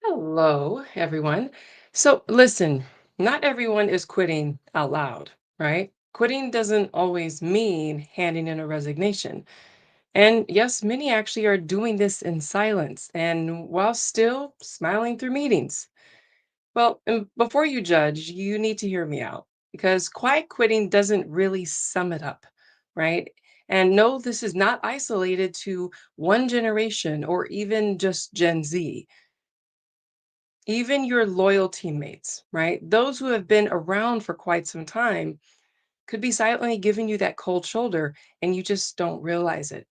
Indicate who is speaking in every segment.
Speaker 1: Hello, everyone. So, listen, not everyone is quitting out loud, right? Quitting doesn't always mean handing in a resignation. And yes, many actually are doing this in silence and while still smiling through meetings. Well, and before you judge, you need to hear me out because quiet quitting doesn't really sum it up, right? And no, this is not isolated to one generation or even just Gen Z. Even your loyal teammates, right? Those who have been around for quite some time could be silently giving you that cold shoulder and you just don't realize it.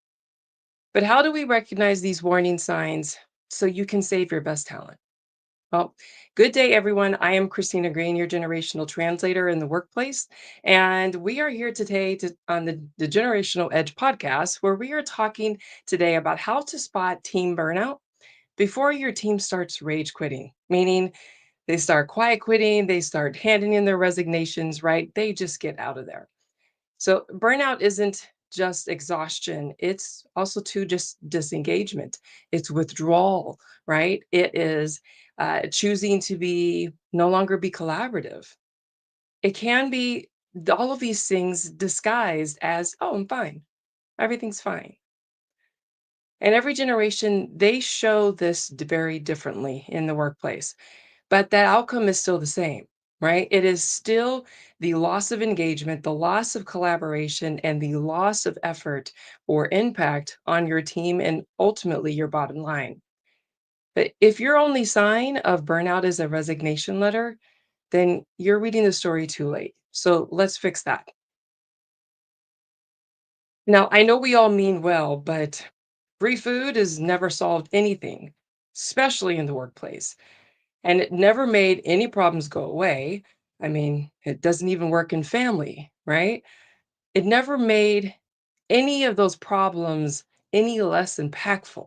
Speaker 1: But how do we recognize these warning signs so you can save your best talent? Well, good day, everyone. I am Christina Green, your generational translator in the workplace. And we are here today on the Generational Edge podcast, where we are talking today about how to spot team burnout before your team starts rage quitting, meaning they start quiet quitting, they start handing in their resignations, right? They just get out of there. So burnout isn't just exhaustion, it's also too just disengagement. It's withdrawal, right? It is choosing to be no longer be collaborative. It can be all of these things disguised as, oh, I'm fine. Everything's fine. And every generation, they show this very differently in the workplace. But that outcome is still the same, right? It is still the loss of engagement, the loss of collaboration, and the loss of effort or impact on your team and ultimately your bottom line. But if your only sign of burnout is a resignation letter, then you're reading the story too late. So let's fix that. Now, I know we all mean well, but free food has never solved anything, especially in the workplace. And it never made any problems go away. I mean, it doesn't even work in family, right? It never made any of those problems any less impactful.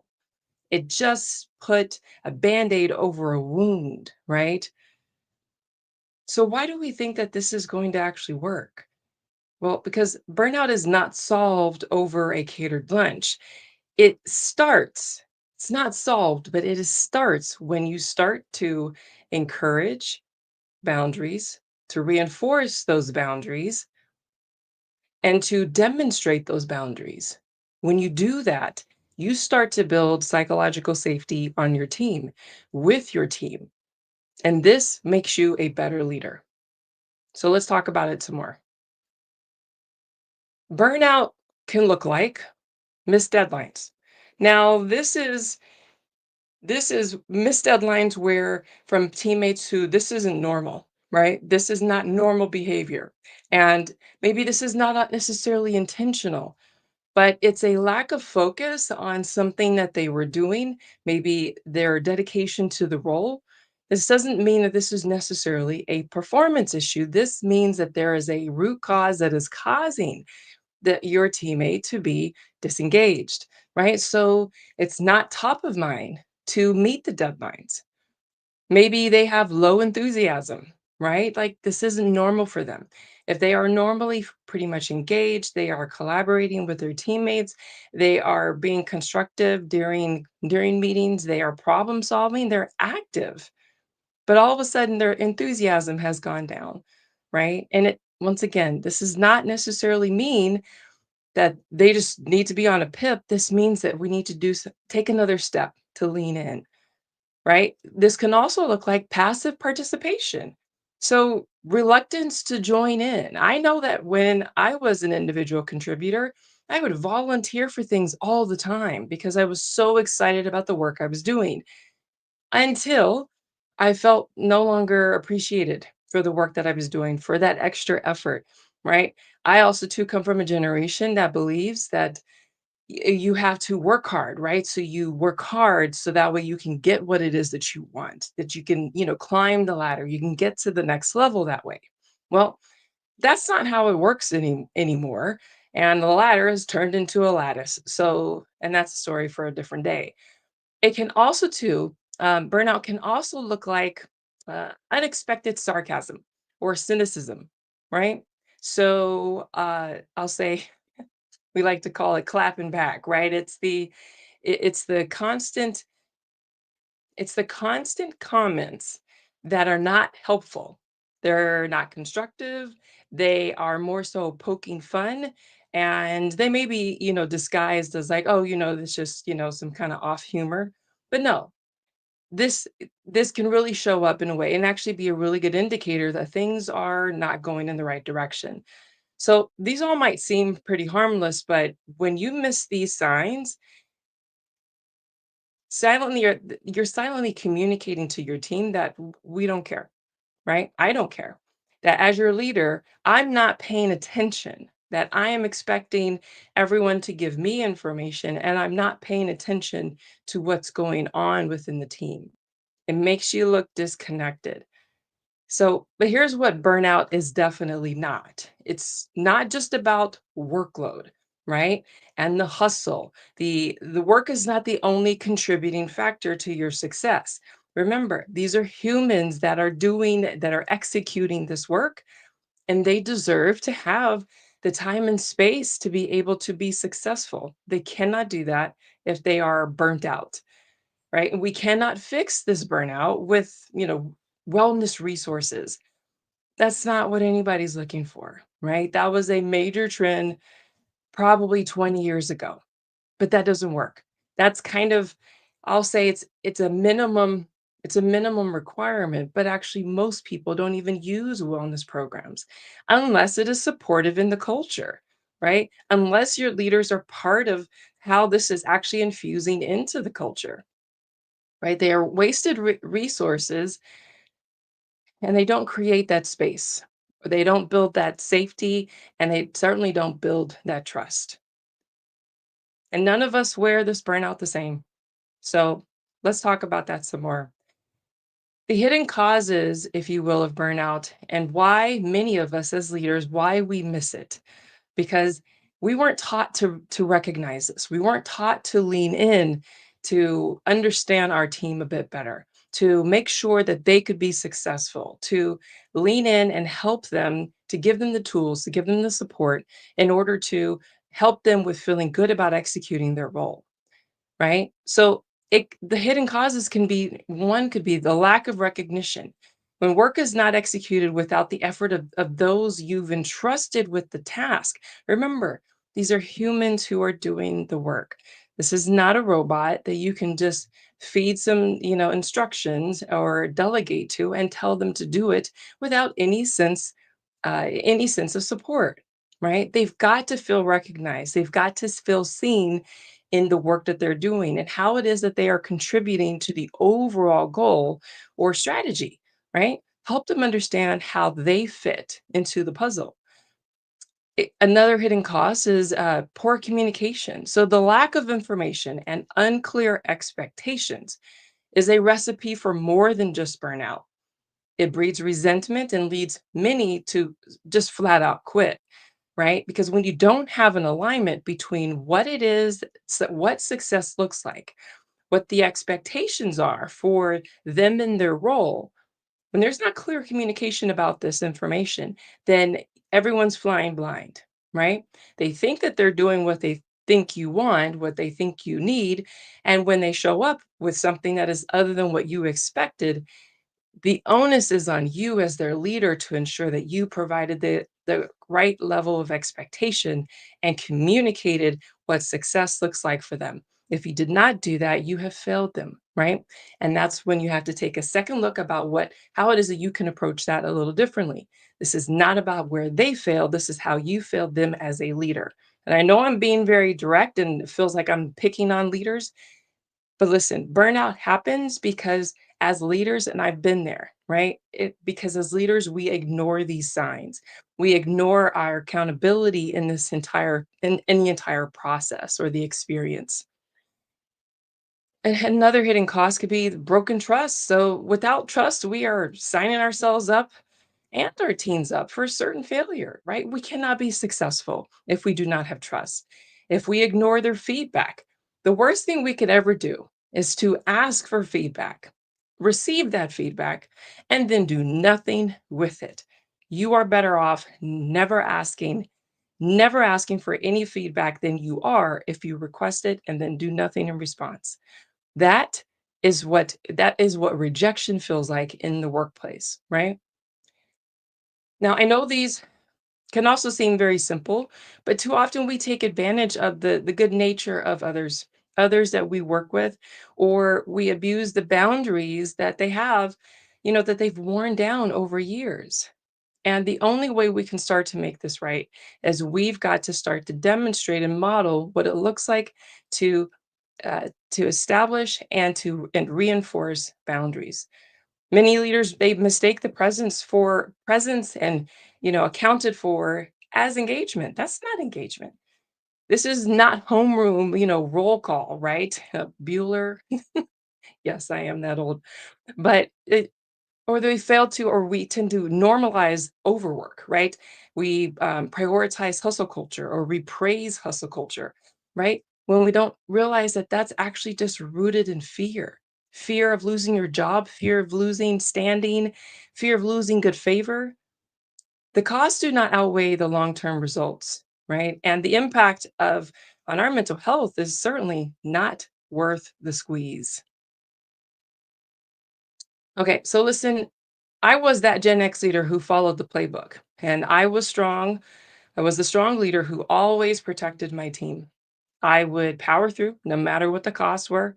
Speaker 1: It just put a band-aid over a wound, right? So why do we think that this is going to actually work? Well, because burnout is not solved over a catered lunch. It starts, it's not solved, but it is starts when you start to encourage boundaries, to reinforce those boundaries, and to demonstrate those boundaries. When you do that, you start to build psychological safety on your team, with your team. And this makes you a better leader. So let's talk about it some more. Burnout can look like missed deadlines. Now, this is missed deadlines where from teammates who this isn't normal, right? This is not normal behavior. And maybe this is not necessarily intentional, but it's a lack of focus on something that they were doing, maybe their dedication to the role. This doesn't mean that this is necessarily a performance issue. This means that there is a root cause that is causing your teammate to be disengaged, right? So it's not top of mind to meet the deadlines. Maybe they have low enthusiasm, right? Like this isn't normal for them. If they are normally pretty much engaged, they are collaborating with their teammates, they are being constructive during meetings, they are problem solving, they're active. But all of a sudden their enthusiasm has gone down, right? And it once again, this does not necessarily mean that they just need to be on a pip. This means that we need to take another step to lean in, right? This can also look like passive participation. So, reluctance to join in. I know that when I was an individual contributor, I would volunteer for things all the time because I was so excited about the work I was doing until I felt no longer appreciated for the work that I was doing, for that extra effort, right? I also too come from a generation that believes that you have to work hard, right? So you work hard so that way you can get what it is that you want, that you can, climb the ladder, you can get to the next level that way. Well, that's not how it works anymore. And the ladder is turned into a lattice. So, and that's a story for a different day. It can also too, burnout can also look like unexpected sarcasm or cynicism, right? So I'll say we like to call it clapping back, right? It's the constant It's the constant comments that are not helpful. They're not constructive. They are more so poking fun. And they may be, disguised as like, oh, it's just, some kind of off humor. But no, this can really show up in a way and actually be a really good indicator that things are not going in the right direction. So these all might seem pretty harmless, but when you miss these signs, you're silently communicating to your team that we don't care, right? I don't care. That as your leader, I'm not paying attention. That I am expecting everyone to give me information and I'm not paying attention to what's going on within the team. It makes you look disconnected. So, but here's what burnout is definitely not. It's not just about workload, right? And the hustle. The work is not the only contributing factor to your success. Remember, these are humans that are executing this work, and they deserve to have the time and space to be able to be successful. They cannot do that if they are burnt out, right? And we cannot fix this burnout with, wellness resources. That's not what anybody's looking for, right? That was a major trend probably 20 years ago, but that doesn't work. That's kind of I'll say it's a minimum requirement, but actually most people don't even use wellness programs unless it is supportive in the culture, right? Unless your leaders are part of how this is actually infusing into the culture, right? They are wasted resources and they don't create that space. They don't build that safety, and they certainly don't build that trust. And none of us wear this burnout the same. So let's talk about that some more. The hidden causes, if you will, of burnout and why many of us as leaders, why we miss it. Because we weren't taught to recognize this. We weren't taught to lean in to understand our team a bit better, to make sure that they could be successful, to lean in and help them, to give them the tools, to give them the support in order to help them with feeling good about executing their role, right? So the hidden causes can be one could be the lack of recognition. When work is not executed without the effort of those you've entrusted with the task. Remember, these are humans who are doing the work. This is not a robot that you can just feed some, instructions or delegate to and tell them to do it without any sense of support, right? They've got to feel recognized. They've got to feel seen in the work that they're doing and how it is that they are contributing to the overall goal or strategy, right? Help them understand how they fit into the puzzle. Another hidden cost is poor communication. So, the lack of information and unclear expectations is a recipe for more than just burnout. It breeds resentment and leads many to just flat out quit, right? Because when you don't have an alignment between what it is, what success looks like, what the expectations are for them in their role, when there's not clear communication about this information, then everyone's flying blind, right? They think that they're doing what they think you want, what they think you need. And when they show up with something that is other than what you expected, the onus is on you as their leader to ensure that you provided the right level of expectation and communicated what success looks like for them. If you did not do that, you have failed them, right? And that's when you have to take a second look about how it is that you can approach that a little differently. This is not about where they failed. This is how you failed them as a leader. And I know I'm being very direct and it feels like I'm picking on leaders, but listen, burnout happens because as leaders, and I've been there, right? Because as leaders, we ignore these signs. We ignore our accountability in in the entire process or the experience. And another hidden cost could be the broken trust. So without trust, we are signing ourselves up and our teams up for certain failure, right? We cannot be successful if we do not have trust. If we ignore their feedback, the worst thing we could ever do is to ask for feedback, receive that feedback, and then do nothing with it. You are better off never asking for any feedback than you are if you request it and then do nothing in response. That That is what rejection feels like in the workplace, right? Now, I know these can also seem very simple, but too often we take advantage of the good nature of others that we work with, or we abuse the boundaries that they have, that they've worn down over years. And the only way we can start to make this right is we've got to start to demonstrate and model what it looks like to to establish and reinforce boundaries. Many leaders, they mistake the presence for presence and, accounted for as engagement. That's not engagement. This is not homeroom, roll call, right? Bueller. Yes, I am that old. But or they fail to, or we tend to normalize overwork, right? We prioritize hustle culture, or we praise hustle culture, right? When we don't realize that that's actually just rooted in fear of losing your job, fear of losing standing, fear of losing good favor. The costs do not outweigh the long term results, right? And the impact of on our mental health is certainly not worth the squeeze. Okay, so listen, I was that Gen X leader who followed the playbook, and I was strong. I was the strong leader who always protected my team. I would power through no matter what the costs were,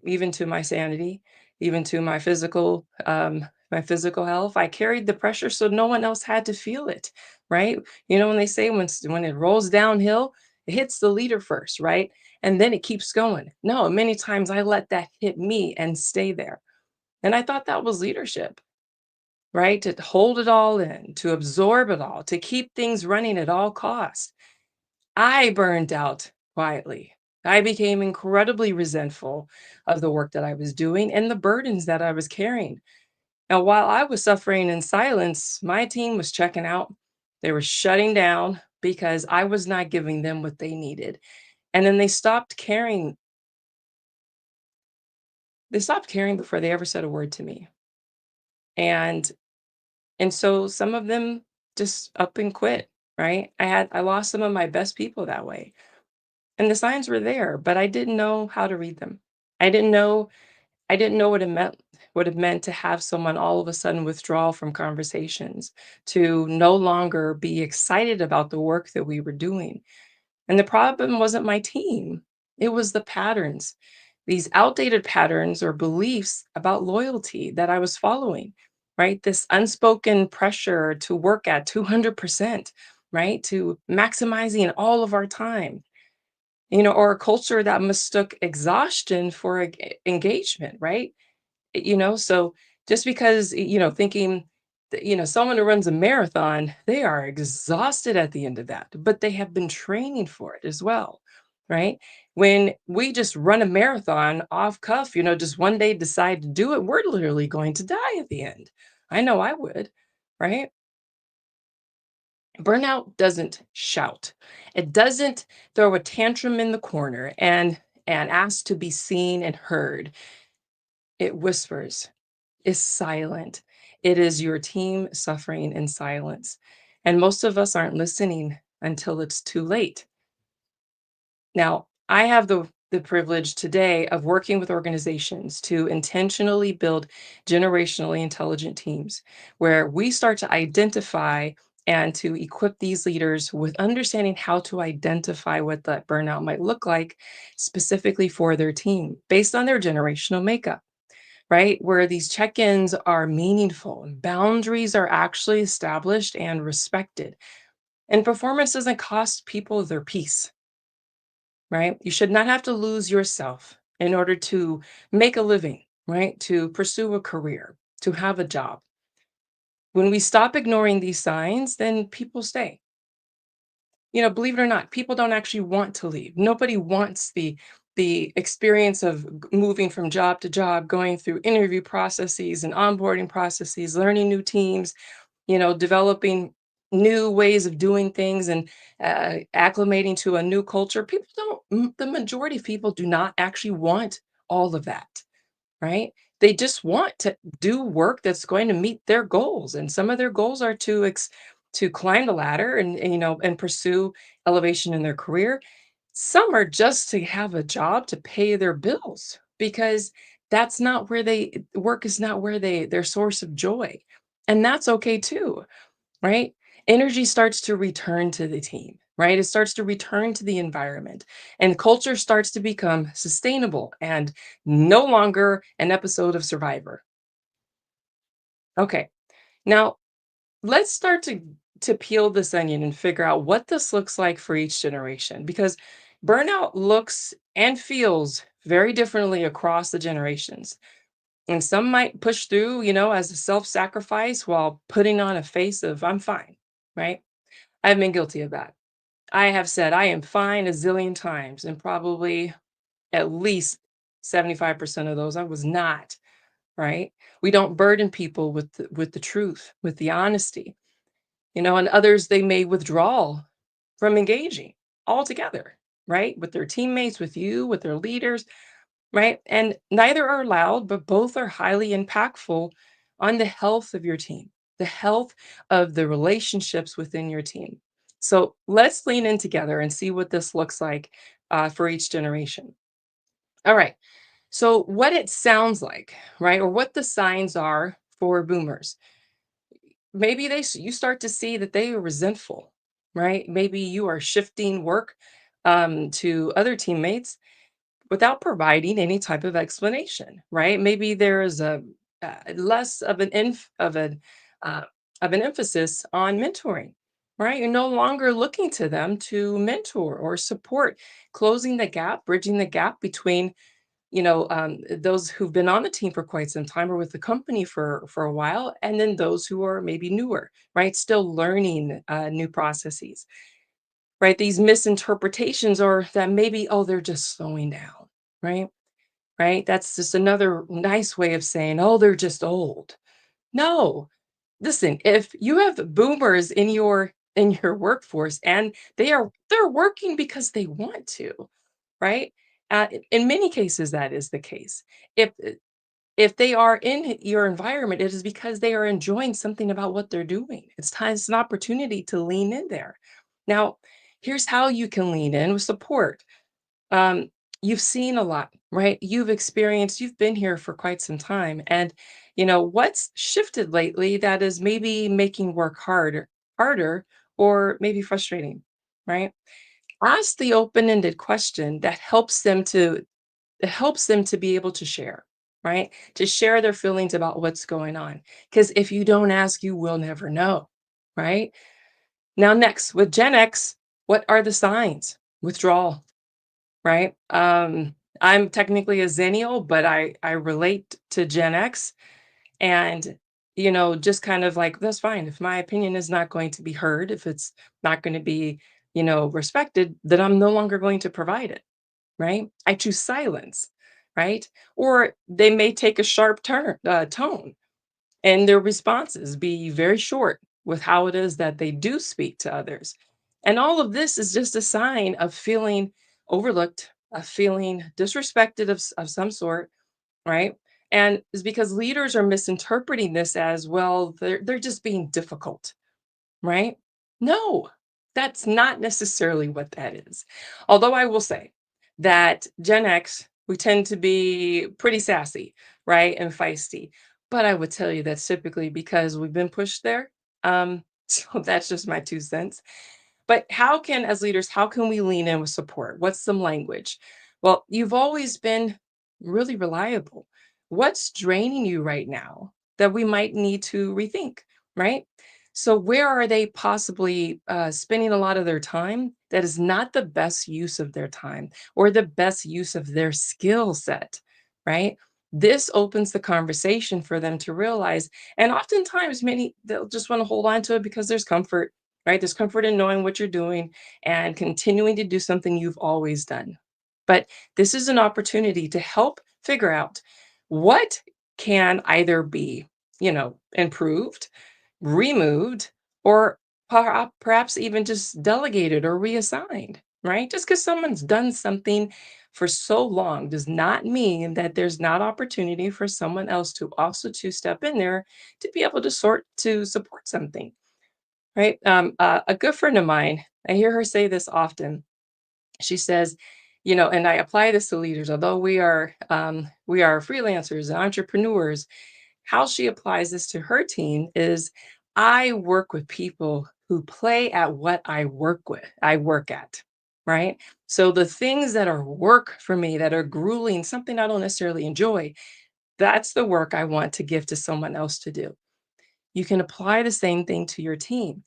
Speaker 1: even to my sanity, even to my physical health. I carried the pressure so no one else had to feel it, right? When they say when it rolls downhill, it hits the leader first, right? And then it keeps going. No, many times I let that hit me and stay there. And I thought that was leadership, right? To hold it all in, to absorb it all, to keep things running at all costs. I burned out quietly. I became incredibly resentful of the work that I was doing and the burdens that I was carrying. Now, while I was suffering in silence, my team was checking out. They were shutting down because I was not giving them what they needed. And then they stopped caring. They stopped caring before they ever said a word to me. And so some of them just up and quit, right? I lost some of my best people that way. And the signs were there, but I didn't know how to read them. I didn't know I didn't know what it meant to have someone all of a sudden withdraw from conversations, to no longer be excited about the work that we were doing. And the problem wasn't my team, it was the patterns, these outdated patterns or beliefs about loyalty that I was following, right? This unspoken pressure to work at 200%, right? To maximizing all of our time, or a culture that mistook exhaustion for engagement, right? So just because, thinking that, someone who runs a marathon, they are exhausted at the end of that, but they have been training for it as well, right? When we just run a marathon off cuff, just one day decide to do it, we're literally going to die at the end. I know I would, right? Burnout doesn't shout. It doesn't throw a tantrum in the corner and ask to be seen and heard. It whispers, is silent. It is your team suffering in silence. And most of us aren't listening until it's too late. Now, I have the privilege today of working with organizations to intentionally build generationally intelligent teams where we start to identify and to equip these leaders with understanding how to identify what that burnout might look like specifically for their team based on their generational makeup, right? Where these check ins are meaningful and boundaries are actually established and respected. And performance doesn't cost people their peace, right? You should not have to lose yourself in order to make a living, right? To pursue a career, to have a job. When we stop ignoring these signs, then people stay. Believe it or not, people don't actually want to leave. Nobody wants the experience of moving from job to job, going through interview processes and onboarding processes, learning new teams, developing new ways of doing things and acclimating to a new culture. The majority of people do not actually want all of that, right? They just want to do work that's going to meet their goals. And some of their goals are to climb the ladder and pursue elevation in their career. Some are just to have a job to pay their bills because That's not where they work is not where their source of joy. And that's okay too, right? Energy starts to return to the team, right? It starts to return to the environment, and culture starts to become sustainable and no longer an episode of Survivor. Okay. Now, let's start to peel this onion and figure out what this looks like for each generation, because burnout looks and feels very differently across the generations. And some might push through, as a self-sacrifice while putting on a face of I'm fine, right? I've been guilty of that. I have said I am fine a zillion times, and probably at least 75% of those I was not, right? We don't burden people with the truth, with the honesty, and others they may withdraw from engaging altogether, right? With their teammates, with you, with their leaders, right? And neither are loud, but both are highly impactful on the health of your team, the health of the relationships within your team. So let's lean in together and see what this looks like for each generation. All right. So, what it sounds like, right, or what the signs are for boomers. Maybe you start to see that they are resentful, right? Maybe you are shifting work to other teammates without providing any type of explanation, right? Maybe there is a less of uh, an emphasis on mentoring, right? You're no longer looking to them to mentor or support, closing the gap, bridging the gap between those who've been on the team for quite some time or with the company for a while, and then those who are maybe newer, right? Still learning new processes, right? These misinterpretations are that maybe, oh, they're just slowing down, right? Right? That's just another nice way of saying, oh, they're just old. No, listen, if you have boomers in your workforce and they're working because they want to, right? In many cases, that is the case. If if they are in your environment, it is because they are enjoying something about what they're doing. It's an opportunity to lean in there. Now, here's how you can lean in with support. um, you've seen a lot, right? You've been here for quite some time. And what's shifted lately that is maybe making work harder, or maybe frustrating, right? Ask the open-ended question that helps them to be able to share, right? To share their feelings about what's going on. Because if you don't ask, you will never know, right? Now, next, with Gen X, what are the signs? Withdrawal, right? I'm technically a Zennial, but I relate to Gen X, and just kind of like that's fine. If my opinion is not going to be heard, if it's not going to be respected, then I'm no longer going to provide it, right? I choose silence, right? Or they may take a sharp tone, and their responses be very short with how it is that they do speak to others. And all of this is just a sign of feeling overlooked, of feeling disrespected of some sort, right? And it's because leaders are misinterpreting this as well, they're just being difficult, right? No, that's not necessarily what that is. Although I will say that Gen X, we tend to be pretty sassy, right? And feisty. But I would tell you that's typically because we've been pushed there. So that's just my 2 cents. But as leaders, how can we lean in with support? What's some language? Well, you've always been really reliable. What's draining you right now that we might need to rethink, right? So, where are they possibly spending a lot of their time that is not the best use of their time or the best use of their skill set, right? This opens the conversation for them to realize. And oftentimes, many they'll just want to hold on to it because there's comfort, right? There's comfort in knowing what you're doing and continuing to do something you've always done. But this is an opportunity to help figure out what can either be, improved, removed, or perhaps even just delegated or reassigned, right? Just because someone's done something for so long does not mean that there's not opportunity for someone else to also to step in there to be able to support something, right? A good friend of mine, I hear her say this often. She says, And I apply this to leaders, although we are freelancers and entrepreneurs. How she applies this to her team is I work with people who play at what I work at, right? So the things that are work for me, that are grueling, something I don't necessarily enjoy, that's the work I want to give to someone else to do. You can apply the same thing to your team.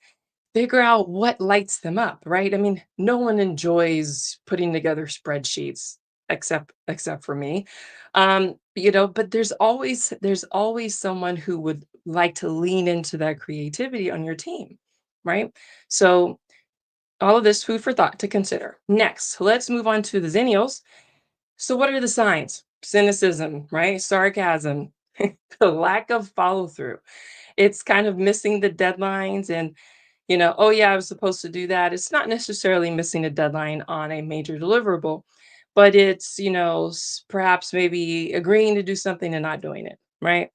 Speaker 1: Figure out what lights them up, right? I mean, no one enjoys putting together spreadsheets except for me. But there's always someone who would like to lean into that creativity on your team, right? So all of this food for thought to consider. Next, let's move on to the zennials. So what are the signs? Cynicism, right? Sarcasm, the lack of follow through. It's kind of missing the deadlines and oh, yeah, I was supposed to do that. It's not necessarily missing a deadline on a major deliverable, but it's, perhaps maybe agreeing to do something and not doing it, right?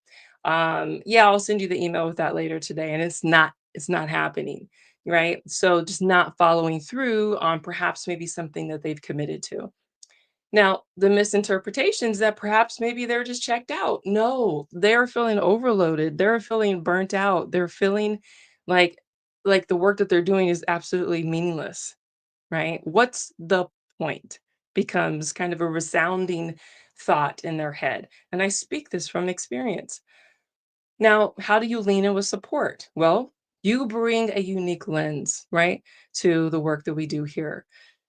Speaker 1: Yeah, I'll send you the email with that later today. And it's not happening, right? So just not following through on perhaps maybe something that they've committed to. Now, the misinterpretations that perhaps maybe they're just checked out. No, they're feeling overloaded. They're feeling burnt out. They're feeling like like the work that they're doing is absolutely meaningless, right? What's the point? Becomes kind of a resounding thought in their head. And I speak this from experience. Now, how do you lean in with support? Well, you bring a unique lens, right, to the work that we do here.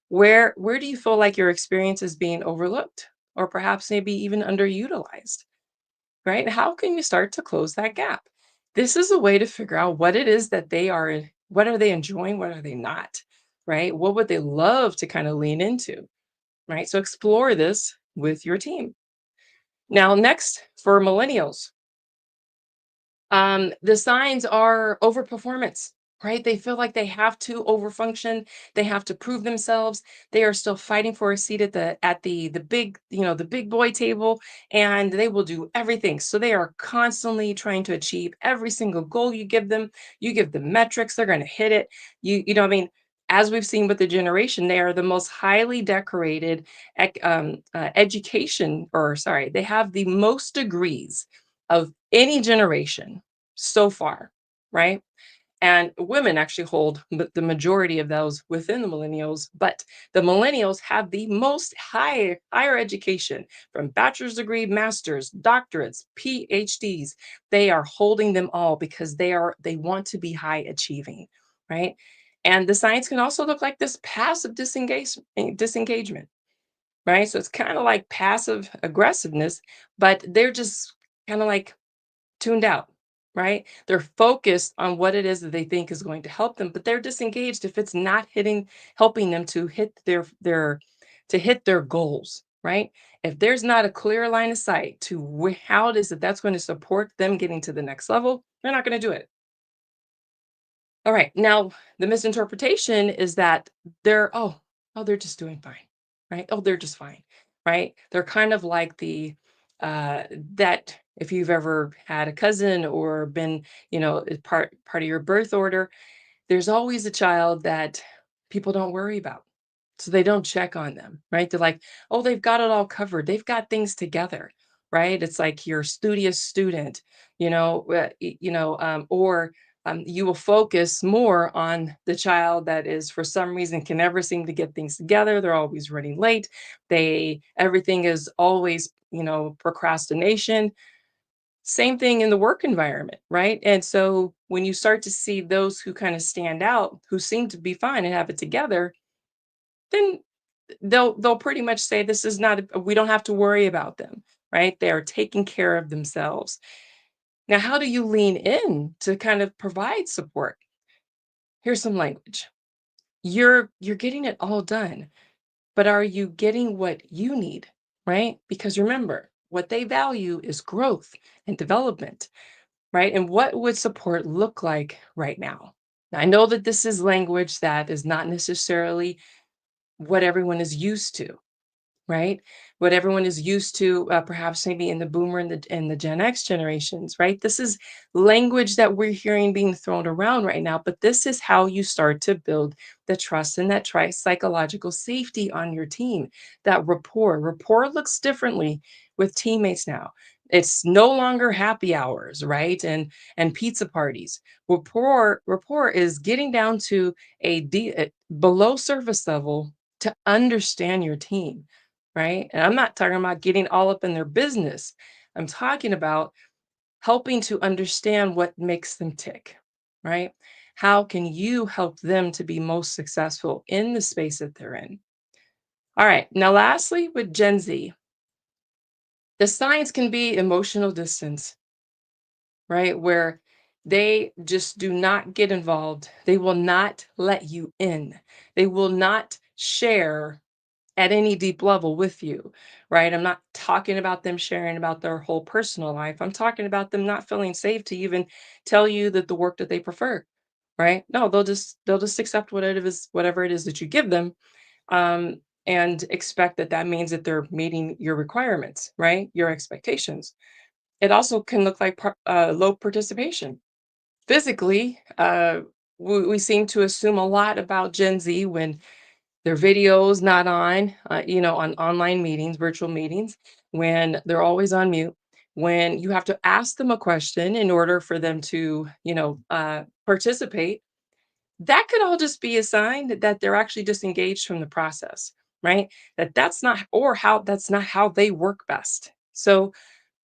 Speaker 1: Where do you feel like your experience is being overlooked or perhaps maybe even underutilized, right? How can you start to close that gap? This is a way to figure out what it is that what are they enjoying, what are they not, right? What would they love to kind of lean into, right? So explore this with your team. Now, next for millennials, the signs are overperformance, right? They feel like they have to overfunction, they have to prove themselves. They are still fighting for a seat at the big, the big boy table, and they will do everything. So they are constantly trying to achieve every single goal you give them. You give them metrics, they're going to hit it. I mean, as we've seen with the generation, they are the most highly decorated education, or sorry, they have the most degrees of any generation so far, right? And women actually hold the majority of those within the millennials, but the millennials have the most higher education, from bachelor's degree, masters, doctorates, PhDs. They are holding them all because they want to be high achieving, right? And the science can also look like this passive disengagement, right? So it's kind of like passive aggressiveness, but they're just kind of like tuned out, right? They're focused on what it is that they think is going to help them, but they're disengaged if it's not helping them to hit their goals, right? If there's not a clear line of sight to how it is that that's going to support them getting to the next level, they're not going to do it. All right. Now, the misinterpretation is that they're just doing fine, right? Oh, they're just fine, right? They're kind of like that if you've ever had a cousin or been, part of your birth order, there's always a child that people don't worry about. So they don't check on them, right? They're like, "Oh, they've got it all covered. They've got things together." Right? It's like your studious student, or you will focus more on the child that is for some reason can never seem to get things together. They're always running late. Everything is always, procrastination. Same thing in the work environment, right? And so when you start to see those who kind of stand out, who seem to be fine and have it together, then they'll pretty much say this is not we don't have to worry about them, right? They are taking care of themselves. Now, how do you lean in to kind of provide support? Here's some language. You're getting it all done, but are you getting what you need, right? Because remember, what they value is growth and development, right? And what would support look like right now? Now, I know that this is language that is not necessarily what everyone is used to, right? What everyone is used to, perhaps maybe in the boomer and the Gen X generations, right? This is language that we're hearing being thrown around right now, but this is how you start to build the trust and that psychological safety on your team, that rapport. Rapport looks differently with teammates now. It's no longer happy hours, right? And pizza parties. Rapport is getting down to below surface level to understand your team, right? And I'm not talking about getting all up in their business. I'm talking about helping to understand what makes them tick, right? How can you help them to be most successful in the space that they're in? All right. Now, lastly, with Gen Z, the signs can be emotional distance, right? Where they just do not get involved. They will not let you in. They will not share at any deep level with you, right? I'm not talking about them sharing about their whole personal life. I'm talking about them not feeling safe to even tell you that the work that they prefer, right? No, they'll just accept whatever it is that you give them, and expect that that means that they're meeting your requirements, right? Your expectations. It also can look like low participation. Physically, we seem to assume a lot about Gen Z when their videos not on, on online meetings, virtual meetings, when they're always on mute, when you have to ask them a question in order for them to, participate. That could all just be a sign that they're actually disengaged from the process, right? That's not how they work best. So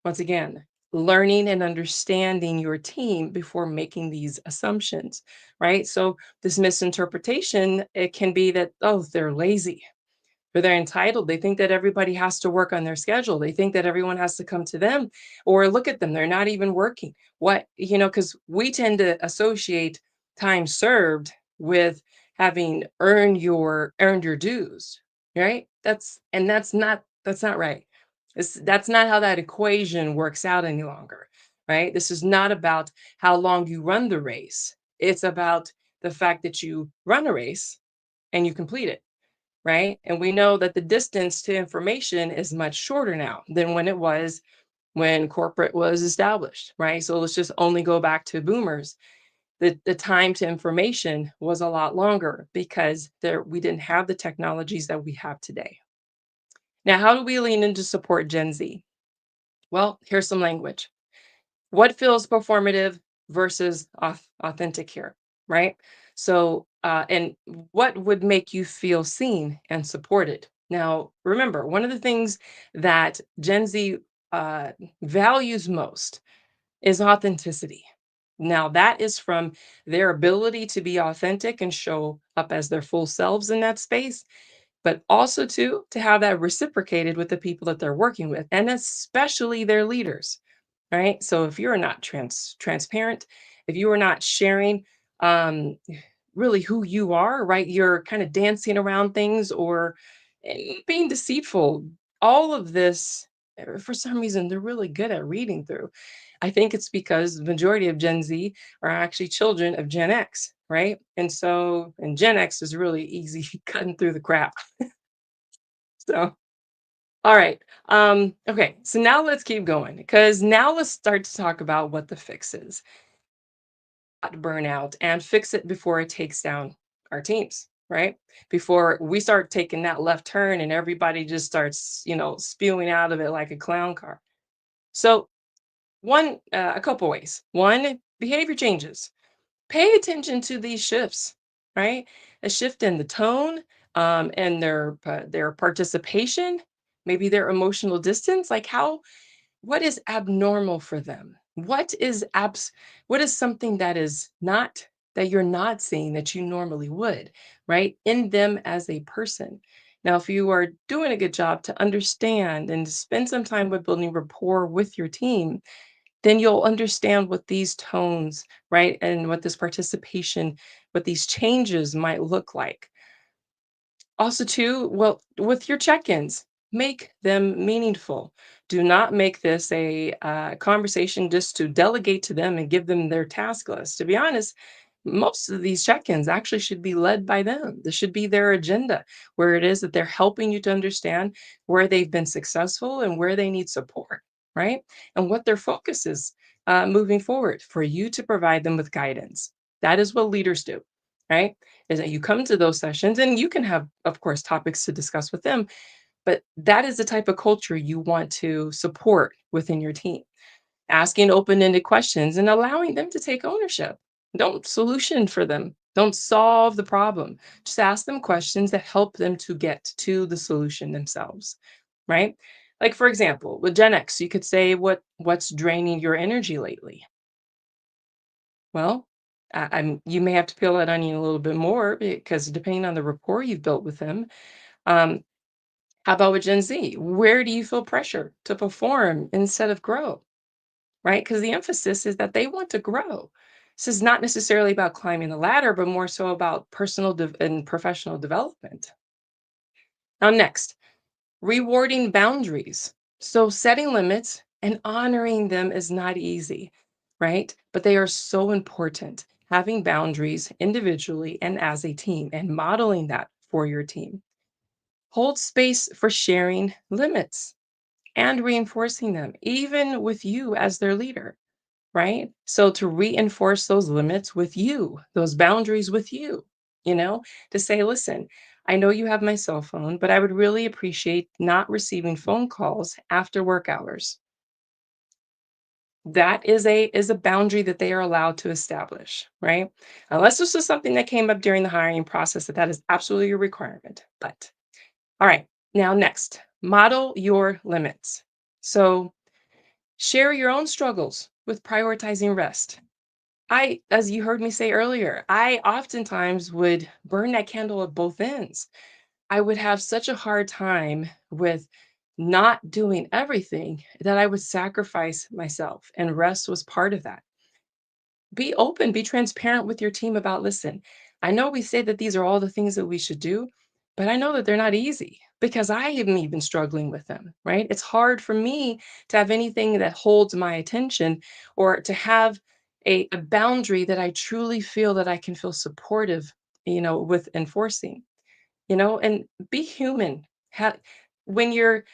Speaker 1: once again, learning and understanding your team before making these assumptions, right? So this misinterpretation, it can be that, oh, they're lazy or they're entitled. They think that everybody has to work on their schedule. They think that everyone has to come to them, or look at them, they're not even working. Because we tend to associate time served with having earned your dues, right? That's not right. That's not how that equation works out any longer, right? This is not about how long you run the race. It's about the fact that you run a race and you complete it, right? And we know that the distance to information is much shorter now than when it was when corporate was established, right? So let's just only go back to boomers. The time to information was a lot longer because we didn't have the technologies that we have today. Now, how do we lean in to support Gen Z? Well, here's some language. What feels performative versus authentic here, right? So, and what would make you feel seen and supported? Now, remember, one of the things that Gen Z uh, values most is authenticity. Now, that is from their ability to be authentic and show up as their full selves in that space, but also to have that reciprocated with the people that they're working with, and especially their leaders, right? So if you're not transparent, if you are not sharing um, really who you are, right? You're kind of dancing around things or being deceitful. All of this, for some reason, they're really good at reading through. I think it's because the majority of Gen Z are actually children of Gen X, right? And Gen X is really easy cutting through the crap. So, all right. Okay. So now let's keep going because now let's start to talk about what the fix is at burnout and fix it before it takes down our teams, right? Before we start taking that left turn and everybody just starts, spewing out of it like a clown car. So, a couple ways. One, behavior changes. Pay attention to these shifts, right? A shift in the tone, and their participation, maybe their emotional distance. Like what is abnormal for them? What is something that you're not seeing that you normally would, right? In them as a person. Now, if you are doing a good job to understand and to spend some time with building rapport with your team, then you'll understand what these tones, right? And what this participation, what these changes might look like. Also, too, well, with your check-ins, make them meaningful. Do not make this a conversation just to delegate to them and give them their task list. To be honest, most of these check-ins actually should be led by them. This should be their agenda, where it is that they're helping you to understand where they've been successful and where they need support, right? And what their focus is moving forward for you to provide them with guidance. That is what leaders do, right? Is that you come to those sessions and you can have, of course, topics to discuss with them, but that is the type of culture you want to support within your team. Asking open-ended questions and allowing them to take ownership. Don't solution for them. Don't solve the problem. Just ask them questions that help them to get to the solution themselves, right? Like for example, with Gen X, you could say what's draining your energy lately? Well, you may have to peel that onion a little bit more because depending on the rapport you've built with them, um, how about with Gen Z? Where do you feel pressure to perform instead of grow? Right? Because the emphasis is that they want to grow. This is not necessarily about climbing the ladder, but more so about and professional development. Now, next, rewarding boundaries. So, setting limits and honoring them is not easy, right? But they are so important. Having boundaries individually and as a team and modeling that for your team. Hold space for sharing limits and reinforcing them, even with you as their leader, right? So to reinforce those limits with you, those boundaries with you, you know, to say, listen, I know you have my cell phone, but I would really appreciate not receiving phone calls after work hours. That is a boundary that they are allowed to establish, right? Unless this is something that came up during the hiring process, that is absolutely a requirement. But all right, now next, model your limits. So share your own struggles with prioritizing rest. As you heard me say earlier, I oftentimes would burn that candle at both ends. I would have such a hard time with not doing everything that I would sacrifice myself, and rest was part of that. Be open, be transparent with your team about, listen, I know we say that these are all the things that we should do, but I know that they're not easy because I am even struggling with them, right? It's hard for me to have anything that holds my attention or to have a boundary that I truly feel that I can feel supportive, with enforcing, and be human. When you're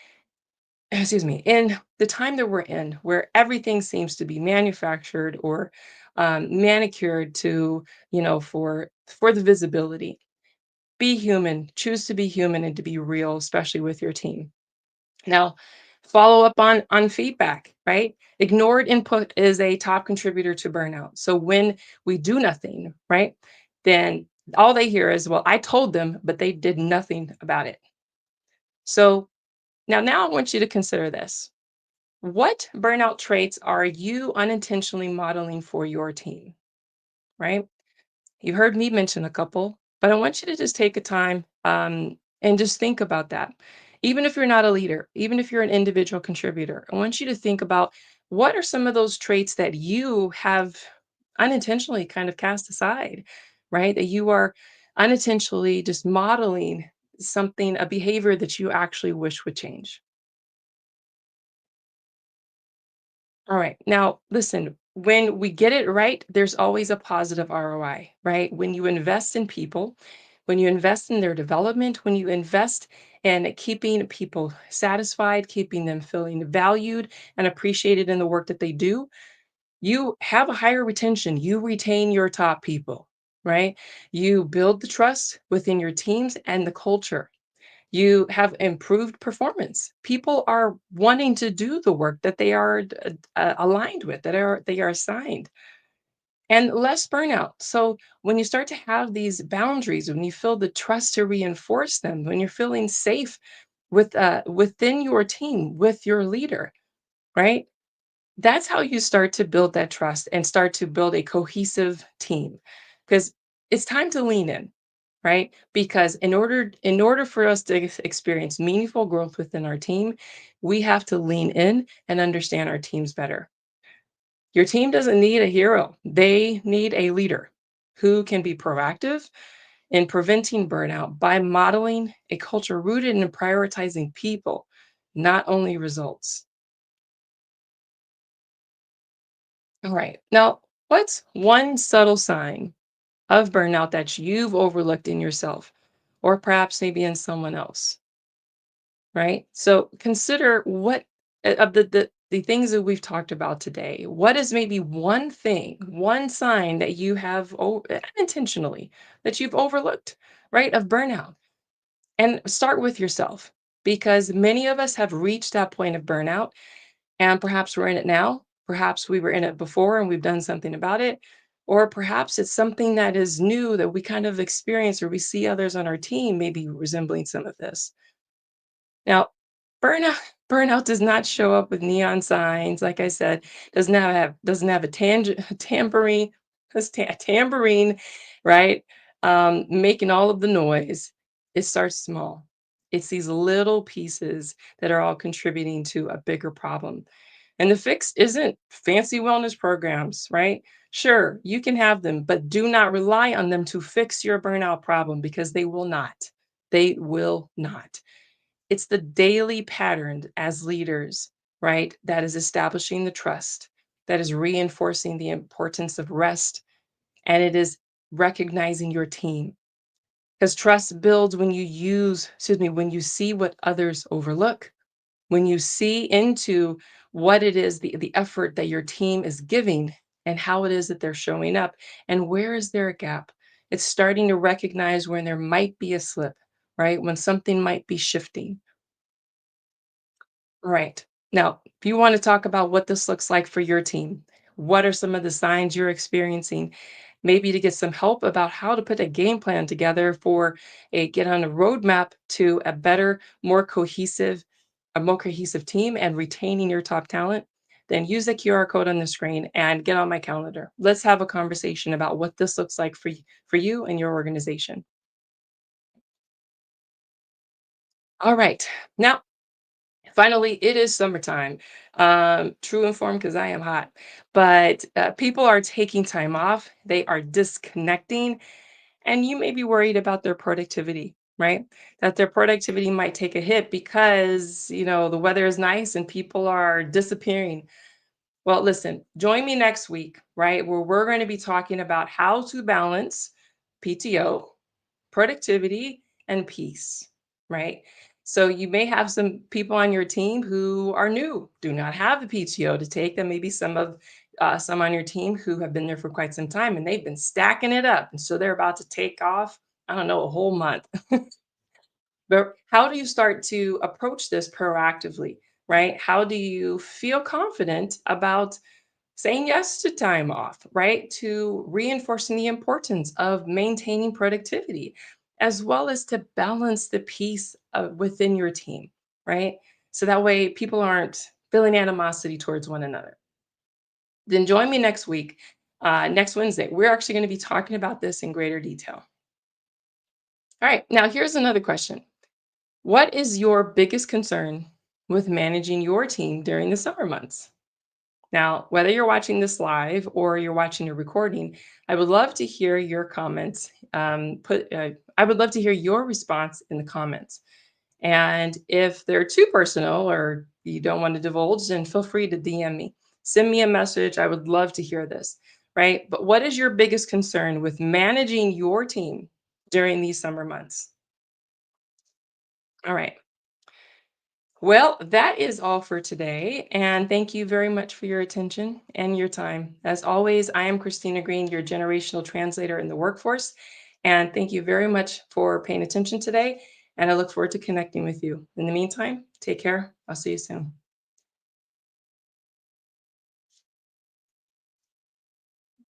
Speaker 1: excuse me, in the time that we're in, where everything seems to be manufactured or manicured to, for the visibility, be human. Choose to be human and to be real, especially with your team. Now, follow up on feedback. Right, ignored input is a top contributor to burnout. So when we do nothing, right, then all they hear is, "Well, I told them, but they did nothing about it." So now I want you to consider this. What burnout traits are you unintentionally modeling for your team, right? You heard me mention a couple, but I want you to just take a time and just think about that. Even if you're not a leader, even if you're an individual contributor, I want you to think about what are some of those traits that you have unintentionally kind of cast aside, right? That you are unintentionally just modeling something, a behavior that you actually wish would change. All right. Now, listen, when we get it right, there's always a positive ROI, right? When you invest in people, when you invest in their development, when you invest in keeping people satisfied, keeping them feeling valued and appreciated in the work that they do, you have a higher retention. You retain your top people, right? You build the trust within your teams and the culture. You have improved performance. People are wanting to do the work that they are aligned with, that they are assigned, and less burnout. So when you start to have these boundaries, when you feel the trust to reinforce them, when you're feeling safe within your team, with your leader, right? That's how you start to build that trust and start to build a cohesive team. Because it's time to lean in, right? Because in order for us to experience meaningful growth within our team, we have to lean in and understand our teams better. Your team doesn't need a hero. They need a leader who can be proactive in preventing burnout by modeling a culture rooted in prioritizing people, not only results. All right. Now, what's one subtle sign of burnout that you've overlooked in yourself or perhaps maybe in someone else, right? So consider what of the things that we've talked about today, what is maybe one thing, one sign that you have unintentionally that you've overlooked, right? Of burnout. And start with yourself because many of us have reached that point of burnout and perhaps we're in it now. Perhaps we were in it before and we've done something about it. Or perhaps it's something that is new that we kind of experience or we see others on our team maybe resembling some of this. Now, burnout burnout does not show up with neon signs, like I said, doesn't have a tambourine, a tambourine, right? Making all of the noise. It starts small. It's these little pieces that are all contributing to a bigger problem. And the fix isn't fancy wellness programs, right? Sure, you can have them, but do not rely on them to fix your burnout problem because they will not. They will not. It's the daily pattern as leaders, right? That is establishing the trust, that is reinforcing the importance of rest, and it is recognizing your team. Because trust builds when when you see what others overlook, when you see into what it is, the effort that your team is giving and how it is that they're showing up, and where is there a gap? It's starting to recognize when there might be a slip, right? When something might be shifting. Right. Now, if you want to talk about what this looks like for your team, what are some of the signs you're experiencing? Maybe to get some help about how to put a game plan together for get on a roadmap to a more cohesive team and retaining your top talent, then use the QR code on the screen and get on my calendar. Let's have a conversation about what this looks like for you and your organization. All right. Now, finally, it is summertime. True and form because I am hot. But people are taking time off, they are disconnecting, and you may be worried about their productivity, right? That their productivity might take a hit because, the weather is nice and people are disappearing. Well, listen, join me next week, right? Where we're going to be talking about how to balance PTO, productivity, and peace, right? So you may have some people on your team who are new, do not have the PTO to take. Then maybe some on your team who have been there for quite some time and they've been stacking it up, and so they're about to take off. I don't know, a whole month. But how do you start to approach this proactively, right? How do you feel confident about saying yes to time off, right? To reinforcing the importance of maintaining productivity, as well as to balance the peace within your team, right? So that way people aren't feeling animosity towards one another. Then join me next week, next Wednesday. We're actually going to be talking about this in greater detail. All right, now here's another question. What is your biggest concern with managing your team during the summer months? Now, whether you're watching this live or you're watching a recording, I would love to hear your comments. I would love to hear your response in the comments. And if they're too personal or you don't want to divulge, then feel free to DM me. Send me a message. I would love to hear this, right? But what is your biggest concern with managing your team during these summer months? All right. Well, that is all for today. And thank you very much for your attention and your time. As always, I am Christina Green, your generational translator in the workforce. And thank you very much for paying attention today. And I look forward to connecting with you. In the meantime, take care. I'll see you soon.